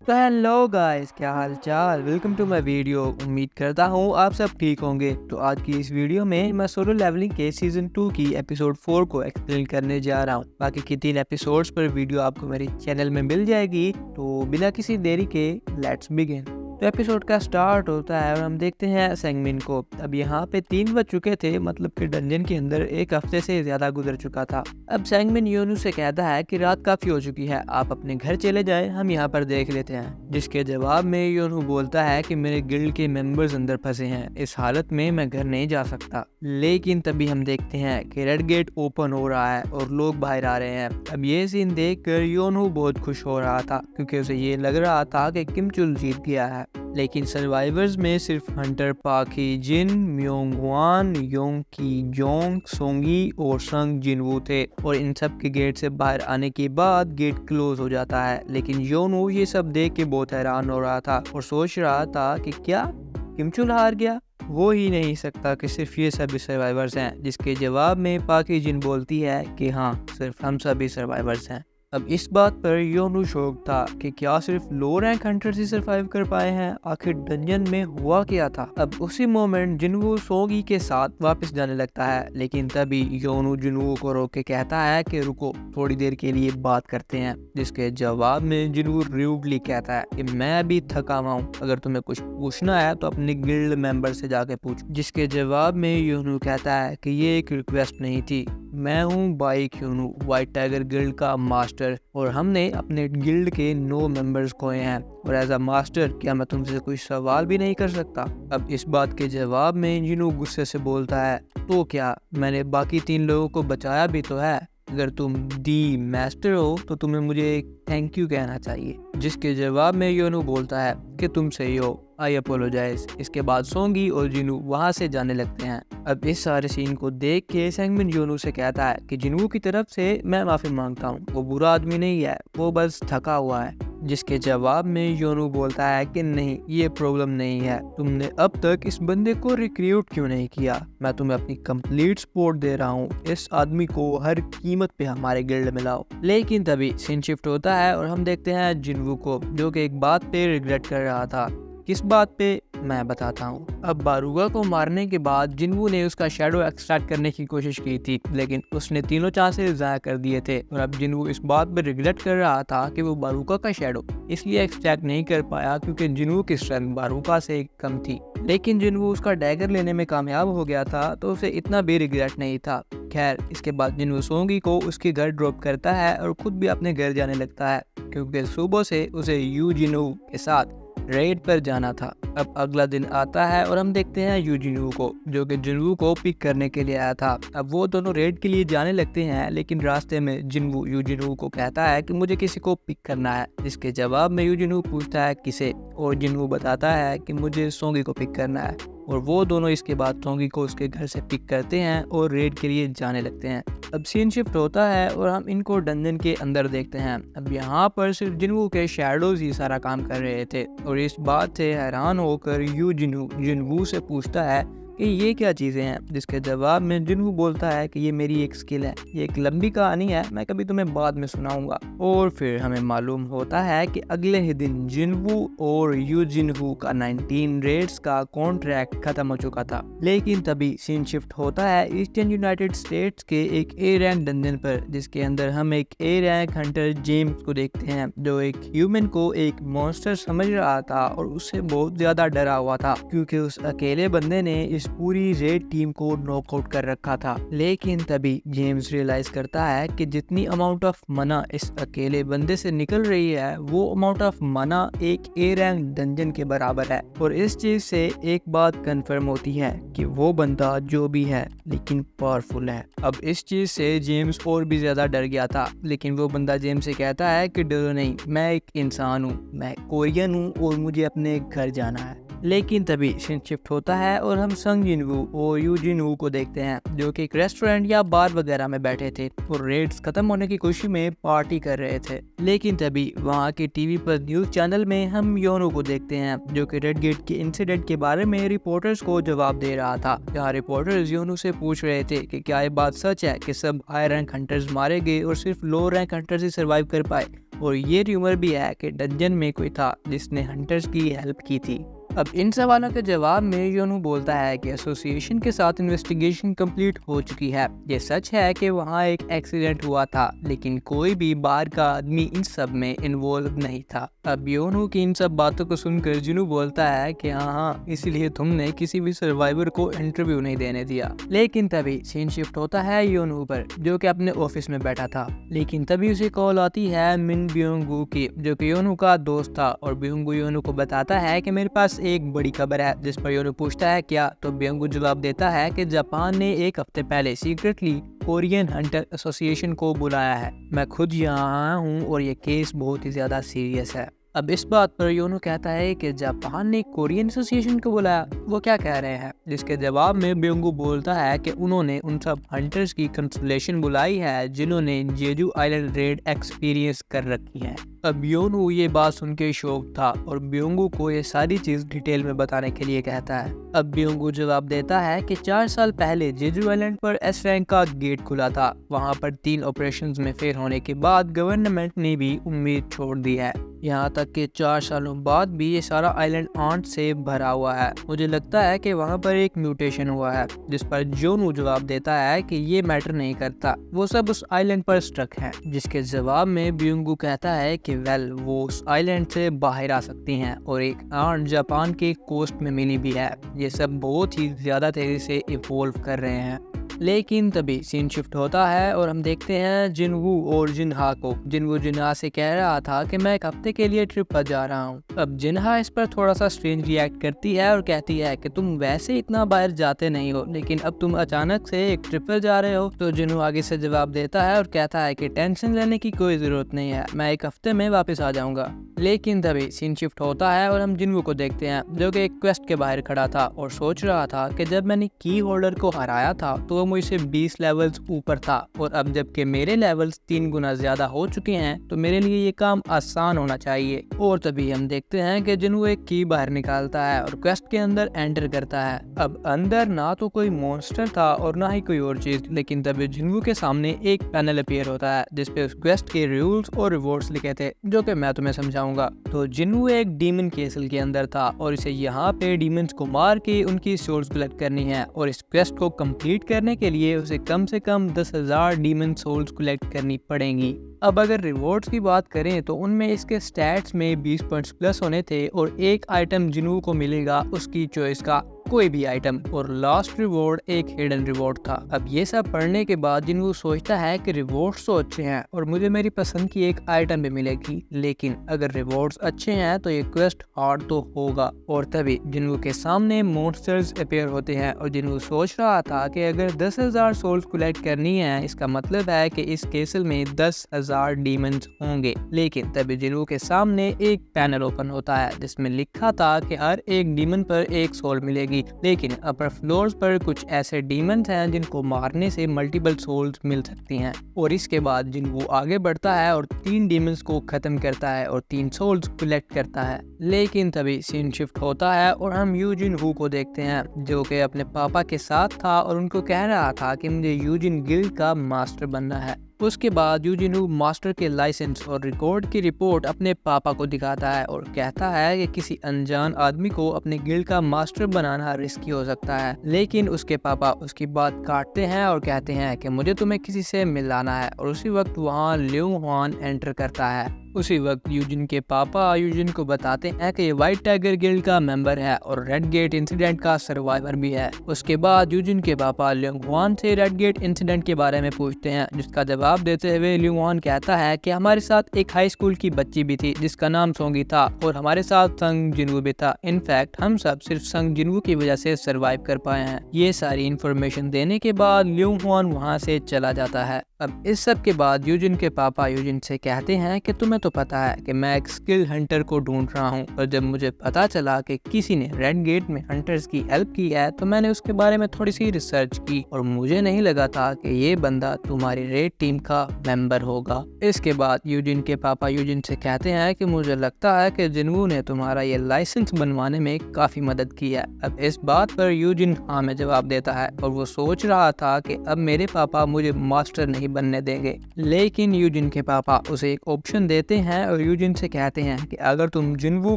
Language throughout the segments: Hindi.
तो हेलो गाइस, क्या हाल चाल। Welcome to my video. उम्मीद करता हूँ आप सब ठीक होंगे। तो आज की इस वीडियो में मैं सोलो लेवलिंग के सीजन 2 की एपिसोड 4 को एक्सप्लेन करने जा रहा हूँ। बाकी की 3 एपिसोड्स पर वीडियो आपको मेरे चैनल में मिल जाएगी। तो बिना किसी देरी के लेट्स बिगिन। तो एपिसोड का स्टार्ट होता है और हम देखते हैं सेंगमिन को। अब यहाँ पे 3 बज चुके थे, मतलब कि डंजन के अंदर 1 हफ्ते से ज्यादा गुजर चुका था। अब सेंगमिन योनू से कहता है कि रात काफी हो चुकी है, आप अपने घर चले जाएं, हम यहाँ पर देख लेते हैं। जिसके जवाब में योनू बोलता है कि मेरे गिल्ड के मेंबर्स अंदर फंसे हैं, इस हालत में मैं घर नहीं जा सकता। लेकिन तभी हम देखते हैं कि रेड गेट ओपन हो रहा है और लोग बाहर आ रहे हैं। अब ये सीन देखकर योनू बहुत खुश हो रहा था, क्योंकि उसे ये लग रहा था कि किम चुल जीत गया है। लेकिन सर्वाइवर्स में सिर्फ हंटर पाखी जिन, म्योंगवान, योंग की जोंग, सोंगी और संग जिनवू थे। और इन सब के गेट से बाहर आने के बाद गेट क्लोज हो जाता है। लेकिन योनू ये सब देख के बहुत हैरान हो रहा था और सोच रहा था कि क्या किमचुल हार गया। वो ही नहीं सकता कि सिर्फ ये सभी सर्वाइवर्स हैं। जिसके जवाब में पाकी जिन बोलती है कि हाँ, सिर्फ हम सभी सर्वाइवर्स हैं। अब इस बात पर योनू शौक था कि क्या सिर्फ लो रैंक हंटर्स ही सरवाइव कर पाए हैं, आखिर डंजन में हुआ क्या था। अब उसी मोमेंट जिनवू सोगी के साथ वापस जाने लगता है, लेकिन तभी योनू जिनवू को रोक के कहता है कि रुको, थोड़ी देर के लिए बात करते हैं। जिसके जवाब में जिनवू रूडली कहता है कि मैं अभी थका हुआ हूँ, अगर तुम्हें कुछ पूछना है तो अपने गिल्ड मेंबर से जाके पूछ। जिसके जवाब में योनू कहता है कि ये एक रिक्वेस्ट नहीं थी, मैं हूँ बाइक योनू, व्हाइट टाइगर गिल्ड का मास्टर, और हमने अपने गिल्ड के 9 मेंबर्स खोए हैं, और एज अ मास्टर क्या मैं तुमसे कोई सवाल भी नहीं कर सकता। अब इस बात के जवाब में जिनू गुस्से से बोलता है, तो क्या मैंने बाकी 3 लोगों को बचाया भी तो है, अगर तुम दी मास्टर हो तो तुम्हें मुझे एक थैंक यू कहना चाहिए। जिसके जवाब में योनू बोलता है कि तुम सही हो, आई अपोलोजाइज। इसके बाद सोंगी और जिनू वहां से जाने लगते हैं। अब इस सारे सीन को देख के सेंगमिन योनू से कहता है कि जिनू की तरफ से मैं माफी मांगता हूँ, वो बुरा आदमी नहीं है, वो बस थका हुआ है। जिसके जवाब में योनू बोलता है कि नहीं, ये प्रॉब्लम नहीं है, तुमने अब तक इस बंदे को रिक्रूट क्यों नहीं किया, मैं तुम्हें अपनी कंप्लीट सपोर्ट दे रहा हूँ, इस आदमी को हर कीमत पे हमारे गिल्ड में लाओ। लेकिन तभी सीन शिफ्ट होता है और हम देखते हैं जिनवू को, जो कि एक बात पे रिग्रेट कर रहा था। किस बात पे, मैं बताता हूँ। अब बारूगा को मारने के बाद जिनवू ने उसका शैडो एक्सट्रैक्ट करने की कोशिश की थी, लेकिन उसने तीनों चांसेस ज़ाया कर दिए थे। और अब जिनवू इस बात पर रिग्रेट कर रहा था कि वो बारूका का शैडो इसलिए एक्सट्रैक्ट नहीं कर पाया क्योंकि जिनवू की स्ट्रेंथ बारूका से कम थी। लेकिन जिनवू उसका डैगर लेने में कामयाब हो गया था, तो उसे इतना भी रिग्रेट नहीं था। खैर, इसके बाद जिनवू सोंगी को उसके घर ड्रॉप करता है और खुद भी अपने घर जाने लगता है, क्योंकि सुबह से उसे यू जिनवू के साथ रेड पर जाना था। अब अगला दिन आता है और हम देखते हैं यूजिनवू को, जो कि जिनवू को पिक करने के लिए आया था। अब वो दोनों रेड के लिए जाने लगते हैं, लेकिन रास्ते में जिनवू यूजिनवू को कहता है कि मुझे किसी को पिक करना है। जिसके जवाब में यूजिनवू पूछता है किसे, और जिनवू बताता है कि मुझे सोंगी को पिक करना है। और वो दोनों इसके बाद सोंगी को उसके घर से पिक करते हैं और रेड के लिए जाने लगते हैं। अब सीन शिफ्ट होता है और हम इनको डंजन के अंदर देखते हैं। अब यहाँ पर सिर्फ जिनवू के शैडोज ही सारा काम कर रहे थे, और इस बात से हैरान होकर यू जिनवू से पूछता है कि ये क्या चीज़ें हैं। जिसके जवाब में जिनवू बोलता है कि ये मेरी एक स्किल है, ये एक लंबी कहानी है, मैं कभी तुम्हें बाद में सुनाऊंगा। और फिर हमें मालूम होता है कि अगले ही दिन जिनवू और यू जिनवू का 19 रेड्स का कॉन्ट्रैक्ट खत्म हो चुका था। लेकिन तभी सीन शिफ्ट होता है ईस्टर्न यूनाइटेड स्टेट्स के एक ए रैंक डंजन पर, जिसके अंदर हम एक ए रैंक हंटर जेम्स को देखते हैं, जो एक ह्यूमन को एक मॉन्स्टर समझ रहा था और उससे बहुत ज्यादा डरा हुआ था, क्योंकि उस अकेले बंदे ने इस पूरी रेड टीम को नॉकआउट कर रखा था। लेकिन तभी जेम्स रियलाइज करता है कि जितनी अमाउंट ऑफ मना इस अकेले बंदे से निकल रही है, वो अमाउंट ऑफ मना एक ए रैंक डंजन के बराबर है। और इस चीज से एक बात कंफर्म होती है कि वो बंदा जो भी है लेकिन पावरफुल है। अब इस चीज से जेम्स और भी ज्यादा डर गया था, लेकिन वो बंदा जेम्स से कहता है कि डरो नहीं, मैं एक इंसान हूँ, मैं कोरियन हूँ और मुझे अपने घर जाना है। लेकिन तभी सीन शिफ्ट होता है और हम संग जिनवू और यू जिनवू को देखते हैं, जो कि एक रेस्टोरेंट या बार वगैरह में बैठे थे और रेड्स खत्म होने की खुशी में पार्टी कर रहे थे। लेकिन तभी वहाँ के टीवी पर न्यूज चैनल में हम योनू को देखते हैं, जो कि रेड गेट के इंसिडेंट के बारे में रिपोर्टर्स को जवाब दे रहा था। जहाँ रिपोर्टर्स योनू से पूछ रहे थे कि क्या ये बात सच है कि सब हाई रैंक हंटर्स मारे गए और सिर्फ लो रैंक हंटर्स ही सर्वाइव कर पाए। और ये र्यूमर भी है कि डंजन में कोई था जिसने हंटर्स की हेल्प की थी। अब इन सवालों के जवाब में योनू बोलता है कि एसोसिएशन के साथ इन्वेस्टिगेशन कंप्लीट हो चुकी है। ये सच है कि वहाँ एक एक्सीडेंट हुआ था, लेकिन कोई भी बाहर का आदमी इन सब में इन्वॉल्व नहीं था। अब योनू की इन सब बातों को सुनकर जिनू बोलता है कि हाँ, इसलिए तुमने किसी भी सर्वाइवर को इंटरव्यू नहीं देने दिया। लेकिन तभी सीन शिफ्ट होता है योनू पर, जो कि अपने ऑफिस में बैठा था। लेकिन तभी उसे कॉल आती है मिन ब्योंगू की, जो कि योनू का दोस्त था। और ब्योंगू योनू को बताता है कि मेरे पास एक बड़ी खबर है। जिस पर योनू पूछता है क्या, तो ब्योंगू जवाब देता है कि जापान ने एक हफ्ते पहले सीक्रेटली कोरियन हंटर एसोसिएशन को बुलाया है। मैं खुद यहाँ हूँ और ये केस बहुत ही ज्यादा सीरियस है। अब इस बात पर योनू कहता है कि जापान ने कोरियन एसोसिएशन को बुलाया, वो क्या कह रहे हैं। जिसके जवाब में ब्योंगू बोलता है कि उन्होंने उन सब हंटर्स की कंसोलेशन बुलाई है जिन्होंने जेजू आइलैंड रेड एक्सपीरियंस कर रखी है। अब योनू ये बात सुन के शौक था और ब्योंगू को ये सारी चीज डिटेल में बताने के लिए कहता है। अब ब्योंगू जवाब देता है कि 4 साल पहले जेजू आइलैंड पर एस रैंक का गेट खुला था। वहाँ पर 3 ऑपरेशंस में फेल होने के बाद गवर्नमेंट ने भी उम्मीद छोड़ दी है। यहाँ तक कि 4 सालों बाद भी ये सारा आइलैंड आंट से भरा हुआ है। मुझे लगता है कि वहाँ पर एक म्यूटेशन हुआ है। जिस पर योनू जवाब देता है कि ये मैटर नहीं करता, वो सब उस आइलैंड पर स्ट्रक है। जिसके जवाब में ब्योंगू कहता है कि वेल, वो उस आइलैंड से बाहर आ सकती हैं और एक आंट जापान के कोस्ट में मिली भी है। ये सब बहुत ही ज्यादा तेजी से इवॉल्व कर रहे हैं। लेकिन तभी सीन शिफ्ट होता है और हम देखते हैं जिनवू और जिनहा को। जिनवू जिनहा से कह रहा था कि मैं एक हफ्ते के लिए ट्रिप पर जा रहा हूँ। अब जिनहा इस पर थोड़ा सा स्ट्रेंज रिएक्ट करती है और कहती है कि तुम वैसे इतना बाहर जाते नहीं हो, लेकिन अब तुम अचानक से एक ट्रिप पर जा रहे हो। तो जिनवू आगे से जवाब देता है और कहता है कि टेंशन लेने की कोई जरूरत नहीं है, मैं एक हफ्ते में वापस आ जाऊंगा। लेकिन तभी सीन शिफ्ट होता है और हम जिनवू को देखते हैं, जो कि एक क्वेस्ट के बाहर खड़ा था और सोच रहा था कि जब मैंने की होल्डर को हराया था तो वो मुझसे 20 लेवल्स ऊपर था, और अब जबकि मेरे लेवल्स 3 गुना ज्यादा हो चुके हैं तो मेरे लिए ये काम आसान होना चाहिए। और तभी हम देखते हैं कि जिनवू एक की बाहर निकालता है और क्वेस्ट के अंदर एंटर करता है। अब अंदर ना तो कोई मॉन्स्टर था और ना ही कोई और चीज, लेकिन तभी जिनवू के सामने एक पैनल अपीयर होता है जिसपे उस क्वेस्ट के रूल्स और रिवॉर्ड्स लिखे थे, जो कि मैं तुम्हें समझाऊंगा। तो जिनवू एक डीमन केसल के अंदर था और इसे यहाँ पे डीमंस को मार के उनकी सोल्स कलेक्ट करनी है, और इस क्वेस्ट को कंप्लीट करने के लिए उसे कम से कम 10,000 डीमन सोल्स कलेक्ट करनी पड़ेंगी। अब अगर रिवॉर्ड्स की बात करें तो उनमें इसके स्टैट्स में 20 पॉइंट्स प्लस होने थे और एक आइटम जिनवू को मिलेगा उसकी चॉइस का कोई भी आइटम, और लास्ट रिवॉर्ड एक हिडन रिवॉर्ड था। अब ये सब पढ़ने के बाद जिनवू सोचता है कि रिवॉर्ड्स तो अच्छे हैं और मुझे मेरी पसंद की एक आइटम भी मिलेगी, लेकिन अगर रिवॉर्ड्स अच्छे हैं तो ये क्वेस्ट हार्ड तो होगा। और तभी जिनवू के सामने मॉन्स्टर्स अपीयर होते हैं और जिनवू सोच रहा था कि अगर 10,000 सोल्स कलेक्ट करनी है, इसका मतलब है कि इस केसल में 10,000 डीमंस होंगे। लेकिन तभी जिनवू के सामने एक पैनल ओपन होता है जिसमें लिखा था कि हर एक डीमन पर एक सोल मिलेगी, लेकिन अपर फ्लोर्स पर कुछ ऐसे डीमंस हैं जिनको मारने से मल्टीपल सोल्स मिल सकती हैं। और इसके बाद जिनवू आगे बढ़ता है और 3 डीमंस को खत्म करता है और 3 सोल्स कलेक्ट करता है। लेकिन तभी सीन शिफ्ट होता है और हम यूजिन हू को देखते हैं, जो कि अपने पापा के साथ था और उनको कह रहा था कि मुझे यूजिन गिल्ड का मास्टर बनना है। उसके बाद यूजिन हू मास्टर के लाइसेंस और रिकॉर्ड की रिपोर्ट अपने पापा को दिखाता है और कहता है कि किसी अनजान आदमी को अपने गिल्ड का मास्टर बनाना रिस्की हो सकता है। लेकिन उसके पापा उसकी बात काटते हैं और कहते हैं कि मुझे तुम्हें किसी से मिलाना है, और उसी वक्त वहाँ लियू हुआन एंटर करता है। उसी वक्त यूजिन के पापा यूजिन को बताते हैं कि ये व्हाइट टाइगर गिल्ड का मेंबर है और रेड गेट इंसिडेंट का सर्वाइवर भी है। उसके बाद यूजिन के पापा लियू हुआन से रेड गेट इंसिडेंट के बारे में पूछते हैं, जिसका जवाब देते हुए लियू हुआन कहता है कि हमारे साथ एक हाई स्कूल की बच्ची भी थी जिसका नाम सोंगी था, और हमारे साथ संग जिनवू भी था। इनफैक्ट हम सब सिर्फ संग जिनवू की वजह से सर्वाइव कर पाए हैं। ये सारी इन्फॉर्मेशन देने के बाद लियू हुआन वहाँ से चला जाता है। अब इस सब के बाद यूजिन के पापा यूजिन से कहते हैं कि तुम्हें तो पता है कि मैं एक स्किल हंटर को ढूंढ रहा हूँ, और जब मुझे पता चला कि किसी ने रेड गेट में हंटर्स की हेल्प की है तो मैंने उसके बारे में थोड़ी सी रिसर्च की, और मुझे नहीं लगा था कि ये बंदा तुम्हारी रेड टीम का मेंबर होगा। इसके बाद यूजिन के पापा यूजिन से कहते हैं कि मुझे लगता है कि जिनवू ने तुम्हारा ये लाइसेंस बनवाने में काफी मदद की है। अब इस बात पर यूजिन हाँ में जवाब देता है, और वो सोच रहा था कि अब मेरे पापा मुझे मास्टर नहीं बनने देंगे। लेकिन यूजिन के पापा उसे एक ऑप्शन देते हैं और यूजिन से कहते हैं कि अगर तुम जिनवू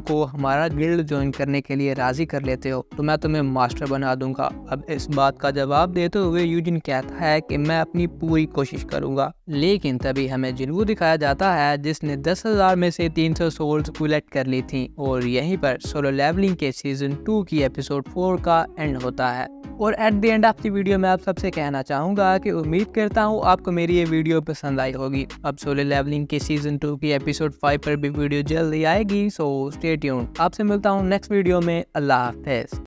को हमारा गिल्ड ज्वाइन करने के लिए राजी कर लेते हो तो मैं तुम्हें मास्टर बना दूंगा। अब इस बात का जवाब देते हुए यूजिन कहता है कि मैं अपनी पूरी कोशिश करूंगा। लेकिन तभी हमें जिनवू दिखाया जाता है जिसने 10,000 में से 300 सोल्स कलेक्ट कर ली थी और यहीं पर सोलो लेवलिंग के सीजन 2 की एपिसोड 4 का एंड होता है। और at the end of the video मैं आप सबसे कहना चाहूँगा कि उम्मीद करता हूँ आपको मेरी ये वीडियो पसंद आई होगी। अब सोलो लेवलिंग के सीजन 2 की एपिसोड 5 पर भी वीडियो जल्दी आएगी, सो स्टे ट्यून्ड। आपसे मिलता हूँ नेक्स्ट वीडियो में। अल्लाह हाफ़िज़।